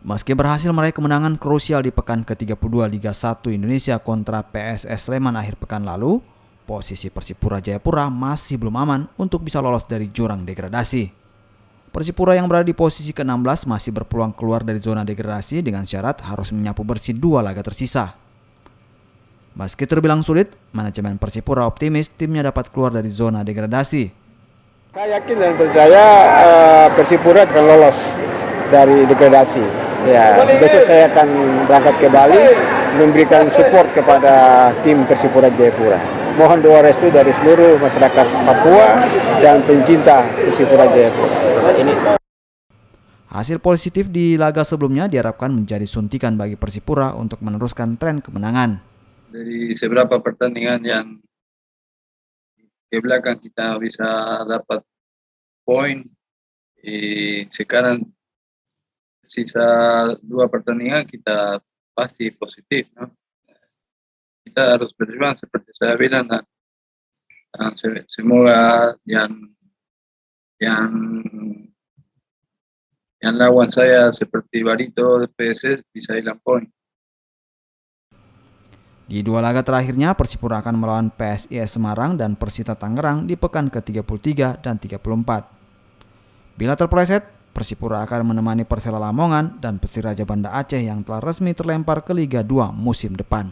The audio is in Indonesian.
Meski berhasil meraih kemenangan krusial di pekan ke-32 Liga 1 Indonesia kontra PSS Sleman akhir pekan lalu, posisi Persipura Jayapura masih belum aman untuk bisa lolos dari jurang degradasi. Persipura yang berada di posisi ke-16 masih berpeluang keluar dari zona degradasi dengan syarat harus menyapu bersih 2 laga tersisa. Meski terbilang sulit, manajemen Persipura optimis timnya dapat keluar dari zona degradasi. Saya yakin dan percaya Persipura akan lolos dari degradasi. Ya, besok saya akan berangkat ke Bali memberikan support kepada tim Persipura Jayapura. Mohon doa restu dari seluruh masyarakat Papua dan pencinta Persipura Jayapura. Hasil positif di laga sebelumnya diharapkan menjadi suntikan bagi Persipura untuk meneruskan tren kemenangan. Dari beberapa pertandingan yang ke belakang kita bisa dapat poin. Sekarang sisa 2 pertandingan kita pasti positif, no? Kita harus berjuang seperti saya bilang, dan semoga yang lawan saya seperti Barito PSS bisa hilang poin. Di 2 laga terakhirnya, Persipura akan melawan PSIS Semarang dan Persita Tangerang di pekan ke-33 dan 34. Bila terpeleset, Persipura akan menemani Persela Lamongan dan Persiraja Banda Aceh yang telah resmi terlempar ke Liga 2 musim depan.